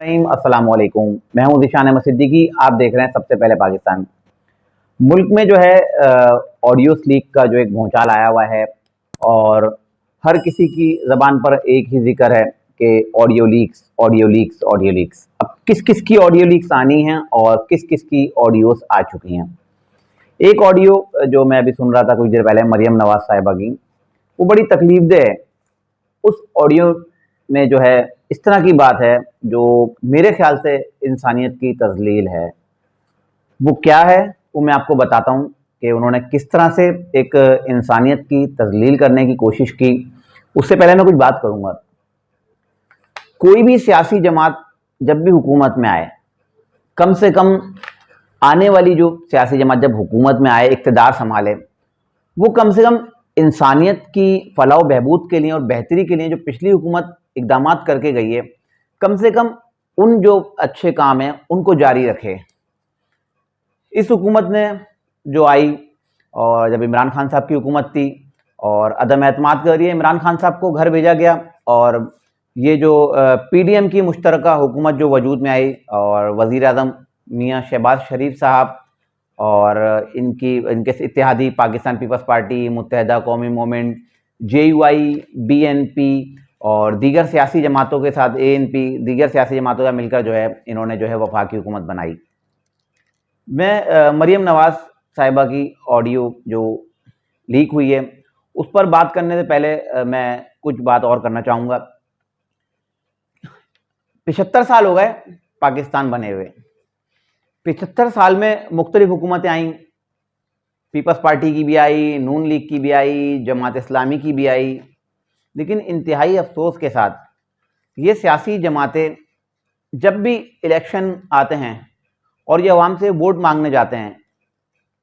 अस्सलाम वालेकुम। मैं हूं ज़ीशान अहमद सिद्दीकी। आप देख रहे हैं सबसे पहले पाकिस्तान। मुल्क में जो है ऑडियो लीक का जो एक भूचाल आया हुआ है और हर किसी की ज़बान पर एक ही जिक्र है कि audio leaks, audio leaks, audio leaks. अब किस किस की ऑडियो लीक्स आनी हैं और किस किस की ऑडियोज आ चुकी हैं। एक ऑडियो जो मैं अभी सुन रहा था कुछ देर पहले मरियम नवाज साहिबा की, वो बड़ी तकलीफदेह है। उस ऑडियो में जो है इस तरह की बात है जो मेरे ख्याल से इंसानियत की तज़लील है। वो क्या है वो मैं आपको बताता हूँ कि उन्होंने किस तरह से एक इंसानियत की तज़लील करने की कोशिश की। उससे पहले मैं कुछ बात करूँगा। कोई भी सियासी जमात जब भी हुकूमत में आए, कम से कम आने वाली जो सियासी जमात जब हुकूमत में आए, इक़्तिदार संभाले, वो कम से कम इंसानियत की फलाह व बहबूद के लिए और बेहतरी के लिए जो पिछली हुकूमत इक़दामात करके गई है, कम से कम उन जो अच्छे काम हैं उनको जारी रखे। इस हुकूमत ने जो आई और जब इमरान खान साहब की हुकूमत थी और अदम एतमाद के ज़रिए इमरान खान साहब को घर भेजा गया और ये जो पीडीएम की मुश्तरका हुकूमत जो वजूद में आई और वज़ीर आज़म मियाँ शहबाज शरीफ साहब और इनके इत्तेहादी पाकिस्तान पीपल्स पार्टी, मुत्तहदा कौमी मूवमेंट, जेयूआई, बीएनपी और दीगर सियासी जमातों के साथ एएनपी, दीगर सियासी जमातों का मिलकर जो है इन्होंने जो है वफाकी हुकूमत बनाई। मैं मरियम नवाज साहिबा की ऑडियो जो लीक हुई है उस पर बात करने से पहले मैं कुछ बात और करना चाहूँगा। 75 साल हो गए पाकिस्तान बने हुए। 75 साल में मुख्तलिफ हुकूमतें आईं, पीपल्स पार्टी की भी आई, नून लीग की भी आई, जमात इस्लामी की भी आई, लेकिन इंतहाई अफसोस के साथ ये सियासी जमातें जब भी इलेक्शन आते हैं और ये अवाम से वोट मांगने जाते हैं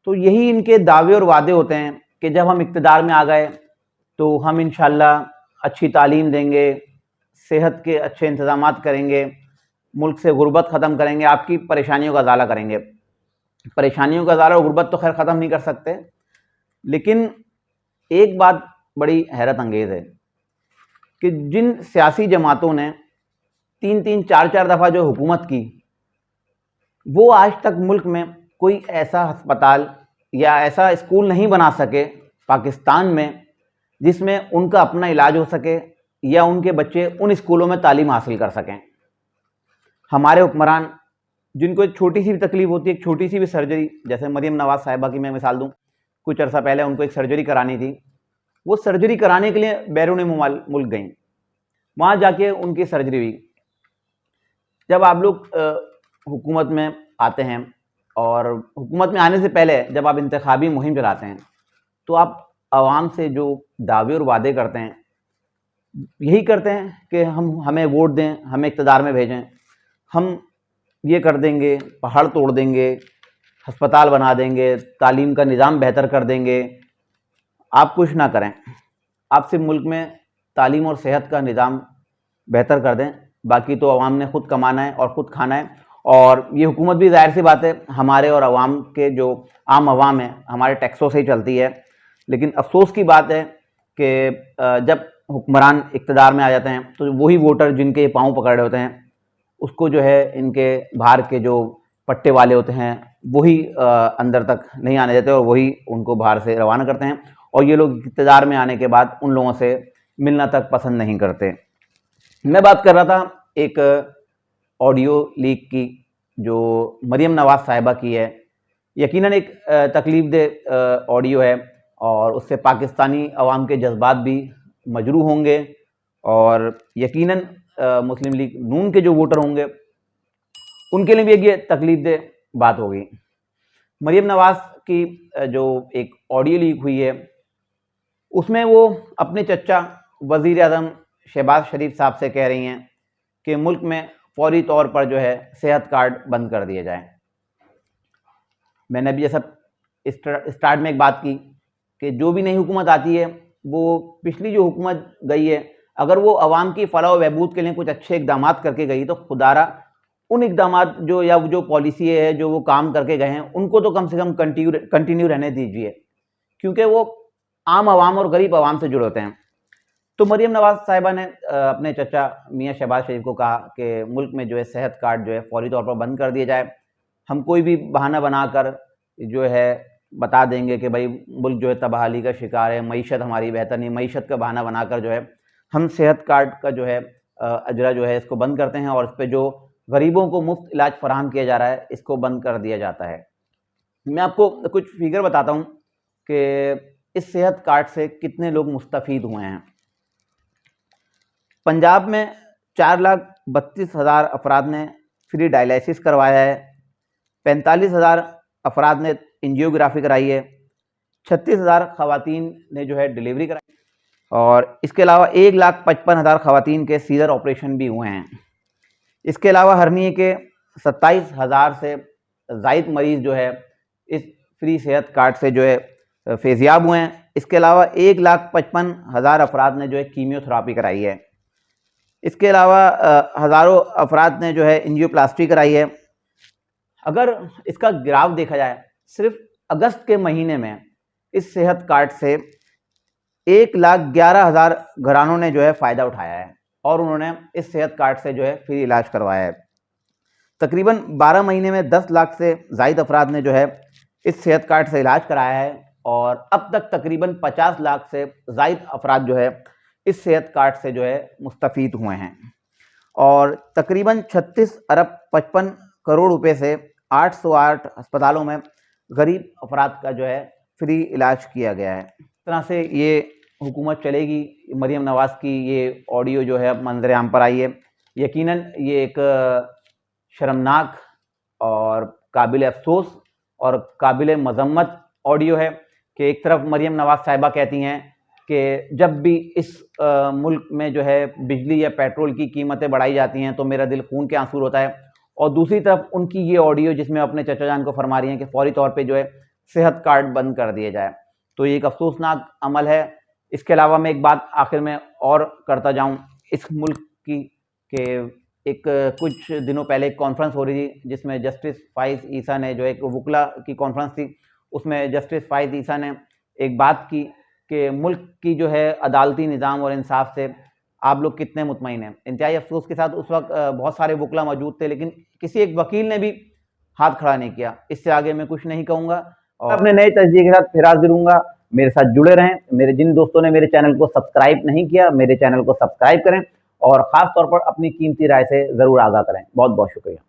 तो यही इनके दावे और वादे होते हैं कि जब हम इक़्तिदार में आ गए तो हम इंशाअल्लाह अच्छी तालीम देंगे, सेहत के अच्छे इंतज़ामात करेंगे, मुल्क से गुर्बत ख़त्म करेंगे, आपकी परेशानियों का इज़ाला करेंगे। परेशानियों का इज़ाला और गुर्बत तो खैर ख़त्म नहीं कर सकते, लेकिन एक बात बड़ी हैरत अंगेज़ है कि जिन सियासी जमातों ने 3-3, 4-4 दफ़ा जो हुकूमत की, वो आज तक मुल्क में कोई ऐसा अस्पताल या ऐसा स्कूल नहीं बना सके पाकिस्तान में जिसमें उनका अपना इलाज हो सके या उनके बच्चे उन स्कूलों में तालीम हासिल कर सकें। हमारे हुक्मरान जिनको एक छोटी सी भी तकलीफ होती है, एक छोटी सी भी सर्जरी, जैसे मरियम नवाज साहिबा की मैं मिसाल दूं, कुछ अर्सा पहले उनको एक सर्जरी करानी थी, वो सर्जरी कराने के लिए बैरून मुल्क गई, वहाँ जाके उनकी सर्जरी हुई। जब आप लोग हुकूमत में आते हैं और हुकूमत में आने से पहले जब आप इंतखाबी मुहिम चलाते हैं तो आप आवाम से जो दावे और वादे करते हैं यही करते हैं कि हमें वोट दें, हमें इक़्तिदार में भेजें, हम ये कर देंगे, पहाड़ तोड़ देंगे, अस्पताल बना देंगे, तालीम का निज़ाम बेहतर कर देंगे। आप कुछ ना करें, आप सिर्फ मुल्क में तालीम और सेहत का निज़ाम बेहतर कर दें, बाकी तो आवाम ने ख़ुद कमाना है और ख़ुद खाना है। और ये हुकूमत भी ज़ाहिर सी बात है हमारे और आवाम के जो आम आवाम है हमारे टैक्सों से ही चलती है। लेकिन अफसोस की बात है कि जब हुक्मरान इक़्तिदार में आ जाते हैं तो वही वोटर जिनके पाँव पकड़ रहे होते हैं उसको जो है इनके बाहर के जो पट्टे वाले होते हैं वही अंदर तक नहीं आने देते और वही उनको बाहर से रवाना करते हैं और ये लोग इक़्तिदार में आने के बाद उन लोगों से मिलना तक पसंद नहीं करते। मैं बात कर रहा था एक ऑडियो लीक की जो मरियम नवाज साहिबा की है। यकीनन एक तकलीफदेह ऑडियो है और उससे पाकिस्तानी अवाम के जज्बात भी मजरूह होंगे और यकीनन मुस्लिम लीग नून के जो वोटर होंगे उनके लिए भी ये तकलीफदेह बात होगी। मरियम नवाज की जो एक ऑडियो लीक हुई है उसमें वो अपने चचा वज़ीर आज़म शहबाज शरीफ साहब से कह रही हैं कि मुल्क में फौरी तौर पर जो है सेहत कार्ड बंद कर दिए जाएं। मैंने अभी जैसा स्टार्ट में एक बात की कि जो भी नई हुकूमत आती है वो पिछली जो हुकूमत गई है अगर वो आवाम की फलाह व बहबूद के लिए कुछ अच्छे इक़दामात करके गई तो खुदारा उन इक़दामात जो या जो पॉलिसी है जो वो काम करके गए हैं उनको तो कम से कम कंटिन्यू रहने दीजिए, क्योंकि वो आम आवाम और गरीब आवाम से जुड़े होते हैं। तो मरियम नवाज साहिबा ने अपने चचा मियां शहबाज शरीफ को कहा कि मुल्क में जो है सेहत कार्ड जो है फौरी तौर पर बंद कर दिया जाए। हम कोई भी बहाना बनाकर जो है बता देंगे कि भाई मुल्क जो है तबाही का शिकार है, मईशत हमारी बेहतर नहीं, मईशत का बहाना बनाकर जो है हम सेहत कार्ड का जो है अजरा जो है इसको बंद करते हैं और इस पर जो गरीबों को मुफ्त इलाज फराहम किया जा रहा है इसको बंद कर दिया जाता है। मैं आपको कुछ फिगर बताता हूँ कि इस सेहत कार्ड से कितने लोग मुस्तफ़ीद हुए हैं। पंजाब में 4,32,000 अफराद ने फ्री डायलिसिस करवाया है, 45,000 अफराद ने एंजियोग्राफी कराई है, 36,000 खवातीन ने जो है डिलीवरी कराई और इसके अलावा 1,55,000 खवातीन के सीजर ऑपरेशन भी हुए हैं। इसके अलावा हर्निए के 27,000 से ज़ायद मरीज़ जो है इस फ्री सेहत कार्ड से जो है फेज़याब हुए हैं। इसके अलावा 1,55,000 अफराद ने जो है कीमियोथेरापी कराई है। इसके अलावा हज़ारों अफराद ने जो है एंजियोप्लास्टी कराई है। अगर इसका ग्राफ देखा जाए, सिर्फ अगस्त के महीने में इस सेहत कार्ड से 1,11,000 घरानों ने जो है फ़ायदा उठाया है और उन्होंने इस सेहत कार्ड से जो है फ्री इलाज करवाया है। तकरीबन 12 महीने में 10 लाख से ज़ायद अफराद ने जो है इस सेहत कार्ड से इलाज कराया है और अब तक तकरीबन 50 लाख से ज़ायद अफराद जो है इस सेहत कार्ड से जो है मुस्तफ़ीद हुए हैं और तकरीबन 36 अरब 55 करोड़ रुपए से 808 अस्पतालों में गरीब अफराद का जो है फ्री इलाज किया गया है। इस तरह से ये हुकूमत चलेगी। मरियम नवाज़ की ये ऑडियो जो है अब मंजर आम पर आई है। यकीनन ये एक शर्मनाक और काबिल अफसोस और काबिल मजम्मत ऑडियो है कि एक तरफ मरियम नवाज साहिबा कहती हैं कि जब भी इस मुल्क में जो है बिजली या पेट्रोल की कीमतें बढ़ाई जाती हैं तो मेरा दिल खून के आंसू होता है, और दूसरी तरफ उनकी ये ऑडियो जिसमें अपने चचा जान को फरमा रही हैं कि फौरी तौर पे जो है सेहत कार्ड बंद कर दिए जाए, तो ये एक अफसोसनाक अमल है। इसके अलावा मैं एक बात आखिर में और करता जाऊँ इस मुल्क की कि एक कुछ दिनों पहले एक कॉन्फ्रेंस हो रही थी जिसमें जस्टिस फाइज ईसा ने जो एक वुकला की कॉन्फ्रेंस थी, उसमें जस्टिस फाइज ईसा ने एक बात की कि मुल्क की जो है अदालती निज़ाम और इंसाफ से आप लोग कितने मुतमईन हैं। इंतहाई अफसोस के साथ उस वक्त बहुत सारे वुकला मौजूद थे लेकिन किसी एक वकील ने भी हाथ खड़ा नहीं किया। इससे आगे मैं कुछ नहीं कहूँगा और अपने नए तजज़िये के साथ फिर हाजिर होऊंगा। मेरे साथ जुड़े रहें। मेरे जिन दोस्तों ने मेरे चैनल को सब्सक्राइब नहीं किया, मेरे चैनल को सब्सक्राइब करें और ख़ास तौर पर अपनी कीमती राय से ज़रूर आगाह करें। बहुत बहुत शुक्रिया।